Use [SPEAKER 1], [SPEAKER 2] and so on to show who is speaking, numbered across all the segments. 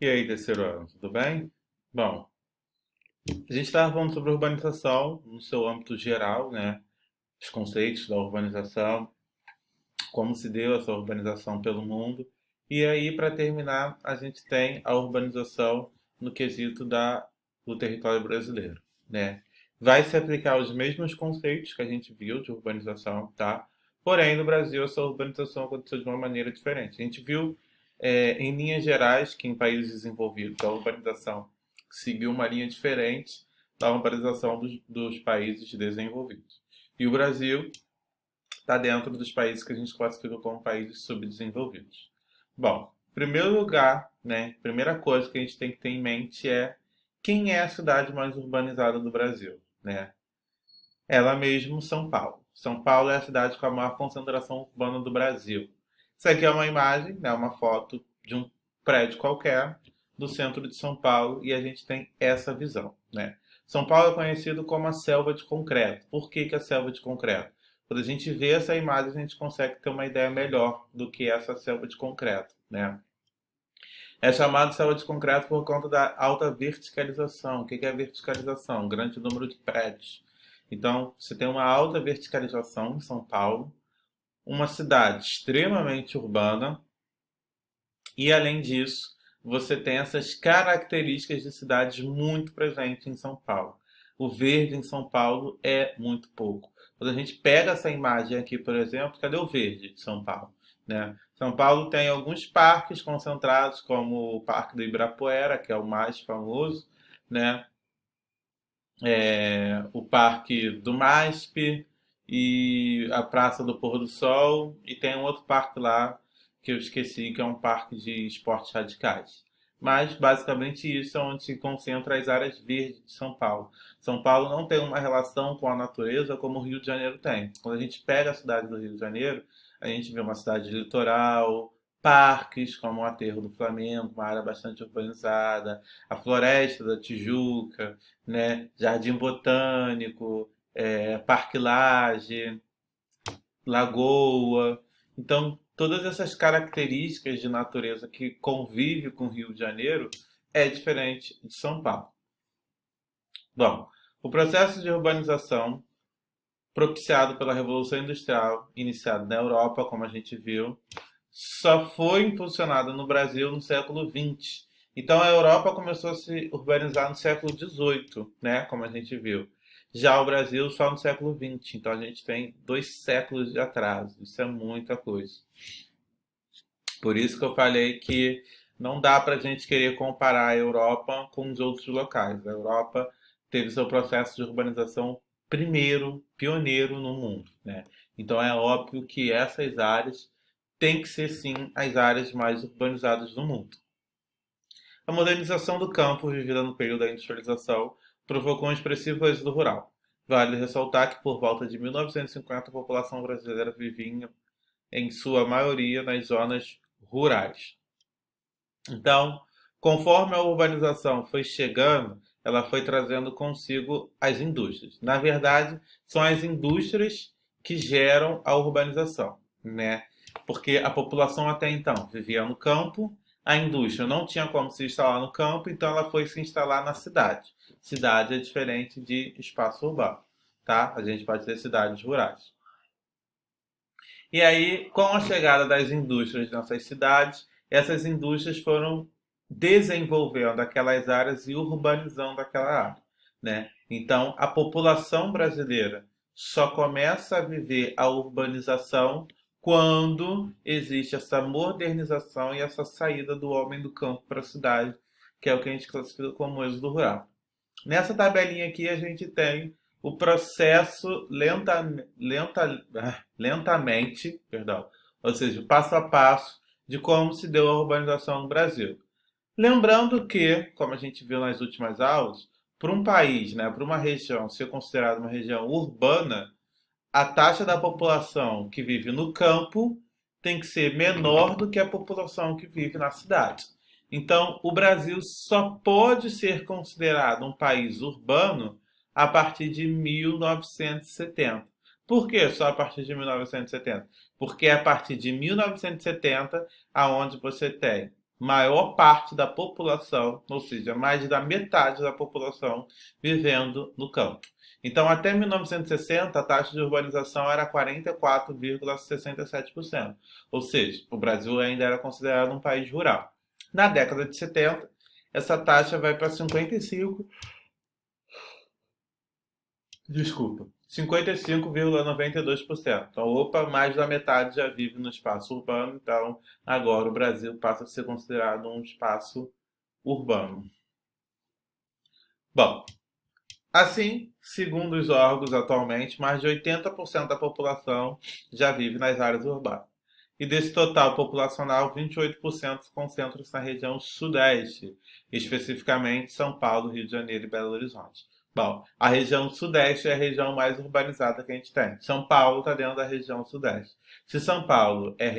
[SPEAKER 1] E aí, terceiro ano, tudo bem? Bom, a gente estava falando sobre urbanização no seu âmbito geral, né? Os conceitos da urbanização, como se deu essa urbanização pelo mundo. E aí, para terminar, a gente tem a urbanização no quesito do território brasileiro, né? Vai se aplicar os mesmos conceitos que a gente viu de urbanização, tá? Porém, no Brasil, essa urbanização aconteceu de uma maneira diferente. A gente viu, em linhas gerais, que em países desenvolvidos a urbanização seguiu uma linha diferente da urbanização dos países desenvolvidos. E o Brasil está dentro dos países que a gente classifica como países subdesenvolvidos. Bom, em primeiro lugar, né, primeira coisa que a gente tem que ter em mente é quem é a cidade mais urbanizada do Brasil, né? Ela mesmo, São Paulo. São Paulo é a cidade com a maior concentração urbana do Brasil. Isso aqui é uma imagem, né, uma foto de um prédio qualquer do centro de São Paulo e a gente tem essa visão, né? São Paulo é conhecido como a selva de concreto. Por que, que é a selva de concreto? Quando a gente vê essa imagem, a gente consegue ter uma ideia melhor do que essa selva de concreto, né? É chamado selva de concreto por conta da alta verticalização. O que é verticalização? Um grande número de prédios. Então, você tem uma alta verticalização em São Paulo, uma cidade extremamente urbana, e além disso, você tem essas características de cidades muito presentes em São Paulo. O verde em São Paulo é muito pouco. Quando a gente pega essa imagem aqui, por exemplo, cadê o verde de São Paulo? Né? São Paulo tem alguns parques concentrados, como o Parque do Ibirapuera, que é o mais famoso, né? O Parque do MASP e a Praça do Pôr do Sol. E tem um outro parque lá que eu esqueci, que é um parque de esportes radicais. Mas basicamente isso é onde se concentra as áreas verdes de São Paulo. São Paulo não tem uma relação com a natureza como o Rio de Janeiro tem. Quando a gente pega a cidade do Rio de Janeiro, a gente vê uma cidade litoral, parques como o Aterro do Flamengo, uma área bastante urbanizada, a Floresta da Tijuca, né? Jardim Botânico, Parque Lage, Lagoa. Então, todas essas características de natureza que convive com o Rio de Janeiro é diferente de São Paulo. Bom, o processo de urbanização propiciado pela Revolução Industrial, iniciado na Europa, como a gente viu, só foi impulsionado no Brasil no século XX. Então a Europa começou a se urbanizar no século XVIII, né, como a gente viu. Já o Brasil só no século XX. Então a gente tem 2 séculos de atraso. Isso é muita coisa. Por isso que eu falei que não dá para a gente querer comparar a Europa com os outros locais. A Europa teve seu processo de urbanização primeiro, pioneiro no mundo, né? Então é óbvio que essas áreas têm que ser sim as áreas mais urbanizadas do mundo. A modernização do campo, vivida no período da industrialização, provocou um expressivo êxodo rural. Vale ressaltar que por volta de 1950 a população brasileira vivia em sua maioria nas zonas rurais. Então, conforme a urbanização foi chegando, ela foi trazendo consigo as indústrias. Na verdade, são as indústrias que geram a urbanização, né? Porque a população até então vivia no campo, a indústria não tinha como se instalar no campo, então ela foi se instalar na cidade. Cidade é diferente de espaço urbano, tá? A gente pode ter cidades rurais. E aí, com a chegada das indústrias nessas cidades, essas indústrias foram desenvolvendo aquelas áreas e urbanizando aquela área, né? Então, a população brasileira só começa a viver a urbanização quando existe essa modernização e essa saída do homem do campo para a cidade, que é o que a gente classifica como êxodo rural. Nessa tabelinha aqui a gente tem o processo lentamente, perdão, ou seja, o passo a passo de como se deu a urbanização no Brasil. Lembrando que, como a gente viu nas últimas aulas, para um país, né, para uma região ser considerada uma região urbana, a taxa da população que vive no campo tem que ser menor do que a população que vive na cidade. Então, o Brasil só pode ser considerado um país urbano a partir de 1970. Por que só a partir de 1970? Porque é a partir de 1970 aonde você tem maior parte da população, ou seja, mais da metade da população vivendo no campo. Então, até 1960, a taxa de urbanização era 44,67%. Ou seja, o Brasil ainda era considerado um país rural. Na década de 70, essa taxa vai para 55, desculpa, 55,92%. Então, opa, mais da metade já vive no espaço urbano, então agora o Brasil passa a ser considerado um espaço urbano. Bom, assim, segundo os órgãos atualmente, mais de 80% da população já vive nas áreas urbanas. E desse total populacional, 28% se concentram na região sudeste, especificamente São Paulo, Rio de Janeiro e Belo Horizonte. Bom, a região sudeste é a região mais urbanizada que a gente tem. São Paulo está dentro da região sudeste. Se São Paulo é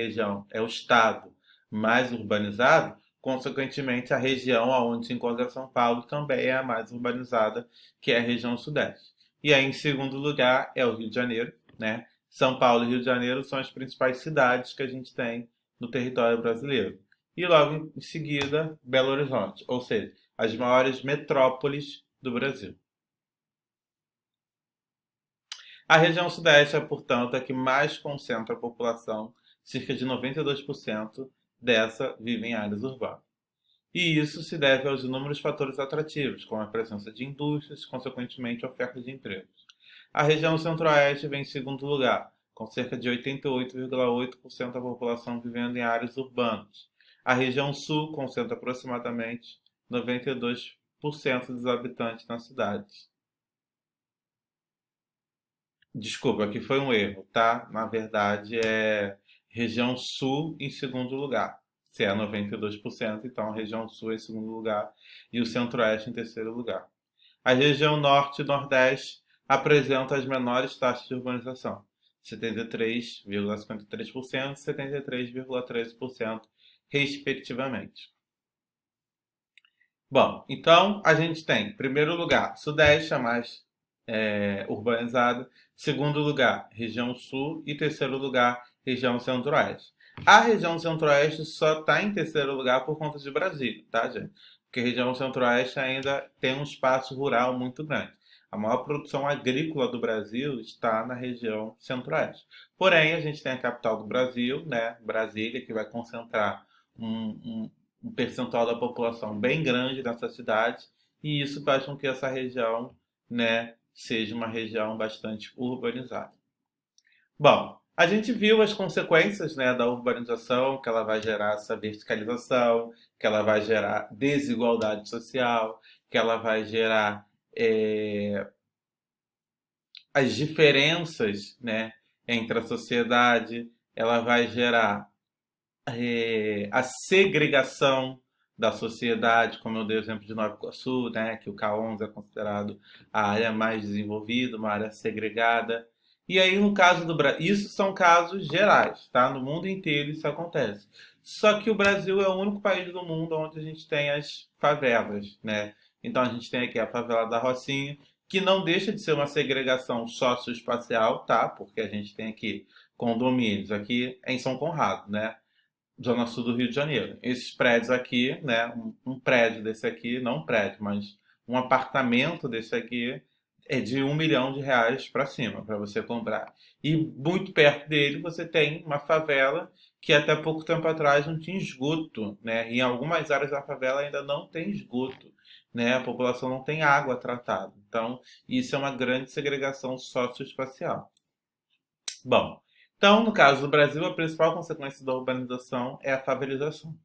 [SPEAKER 1] o estado mais urbanizado, consequentemente a região onde se encontra São Paulo também é a mais urbanizada, que é a região sudeste. E aí, em segundo lugar, é o Rio de Janeiro, né? São Paulo e Rio de Janeiro são as principais cidades que a gente tem no território brasileiro. E logo em seguida, Belo Horizonte, ou seja, as maiores metrópoles do Brasil. A região sudeste é, portanto, a que mais concentra a população, cerca de 92% dessa vive em áreas urbanas. E isso se deve aos inúmeros fatores atrativos, como a presença de indústrias e, consequentemente, a oferta de empregos. A região centro-oeste vem em segundo lugar, com cerca de 88,8% da população vivendo em áreas urbanas. A região sul concentra aproximadamente 92% dos habitantes nas cidades. Desculpa, aqui foi um erro, tá? Na verdade, é região sul em segundo lugar. Se é 92%, então a região sul é em segundo lugar e o centro-oeste em terceiro lugar. A região norte e nordeste apresenta as menores taxas de urbanização, 73,53% e 73,13%, respectivamente. Bom, então a gente tem, em primeiro lugar, Sudeste, a mais urbanizada. Segundo lugar, região Sul. E terceiro lugar, região Centro-Oeste. A região Centro-Oeste só está em terceiro lugar por conta de Brasília, tá, gente? Porque a região Centro-Oeste ainda tem um espaço rural muito grande. A maior produção agrícola do Brasil está na região Centro-Oeste. Porém, a gente tem a capital do Brasil, né, Brasília, que vai concentrar um percentual da população bem grande nessa cidade, e isso faz com que essa região, né, seja uma região bastante urbanizada. Bom, a gente viu as consequências, né, da urbanização, que ela vai gerar essa verticalização, que ela vai gerar desigualdade social, que ela vai gerar as diferenças, né, entre a sociedade, ela vai gerar a segregação da sociedade, como eu dei o exemplo de Nova Iguaçu, né, que o K11 é considerado a área mais desenvolvida, uma área segregada. E aí, no caso do Brasil, isso são casos gerais, tá? No mundo inteiro isso acontece. Só que o Brasil é o único país do mundo onde a gente tem as favelas, né? Então a gente tem aqui a favela da Rocinha, que não deixa de ser uma segregação socioespacial, tá? Porque a gente tem aqui condomínios aqui em São Conrado, né? Zona Sul do Rio de Janeiro. Esses prédios aqui, né? Um prédio desse aqui, não um prédio, mas um apartamento desse aqui é de R$ 1 milhão para cima para você comprar. E muito perto dele você tem uma favela que até pouco tempo atrás não tinha esgoto, né? Em algumas áreas da favela ainda não tem esgoto, né? A população não tem água tratada. Então, isso é uma grande segregação socioespacial. Bom, então, no caso do Brasil, a principal consequência da urbanização é a favelização.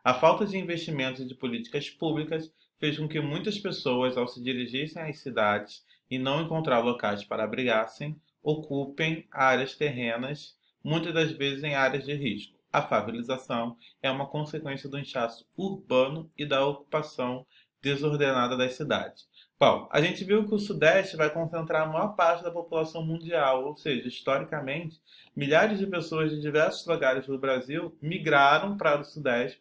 [SPEAKER 1] A falta de investimentos e de políticas públicas fez com que muitas pessoas, ao se dirigissem às cidades e não encontrar locais para abrigar-se, ocupem áreas terrenas, muitas das vezes em áreas de risco. A favelização é uma consequência do inchaço urbano e da ocupação desordenada das cidades. Bom, a gente viu que o Sudeste vai concentrar a maior parte da população mundial, ou seja, historicamente, milhares de pessoas de diversos lugares do Brasil migraram para o Sudeste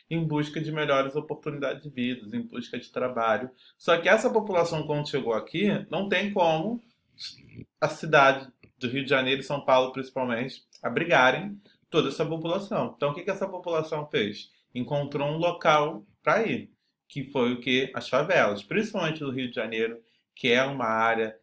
[SPEAKER 1] em busca de melhores oportunidades de vida, em busca de trabalho. Só que essa população, quando chegou aqui, não tem como a cidade do Rio de Janeiro e São Paulo, principalmente, abrigarem toda essa população. Então, o que essa população fez? encontrou um local para ir, que foi o que? As favelas, principalmente do Rio de Janeiro, que é uma área,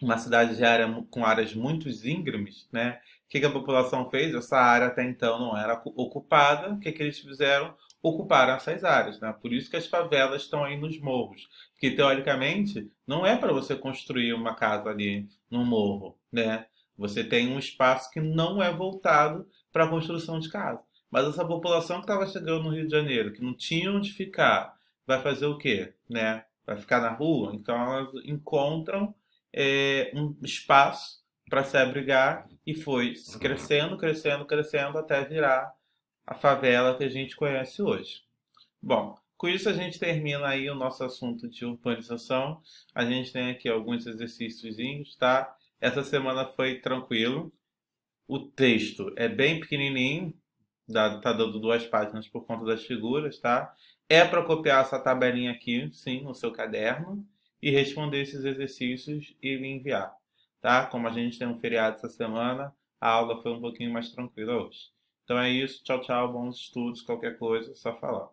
[SPEAKER 1] uma cidade de área com áreas muito íngremes, né? O que que a população fez? Essa área até então não era ocupada. O que que eles fizeram? Ocuparam essas áreas, né? Por isso que as favelas estão aí nos morros. Porque, teoricamente, não é para você construir uma casa ali no morro, né? Você tem um espaço que não é voltado para a construção de casa. Mas essa população que estava chegando no Rio de Janeiro, que não tinha onde ficar, vai fazer o quê, né? Vai ficar na rua? Então elas encontram um espaço para se abrigar e foi crescendo, crescendo, crescendo até virar a favela que a gente conhece hoje. Bom, com isso a gente termina aí o nosso assunto de urbanização. A gente tem aqui alguns exercíciozinhos, tá? Essa semana foi tranquilo. O texto é bem pequenininho, tá dando 2 páginas por conta das figuras, tá? É para copiar essa tabelinha aqui, sim, no seu caderno e responder esses exercícios e me enviar, tá? Como a gente tem um feriado essa semana, a aula foi um pouquinho mais tranquila hoje. Então é isso, tchau, tchau, bons estudos, qualquer coisa, só falar.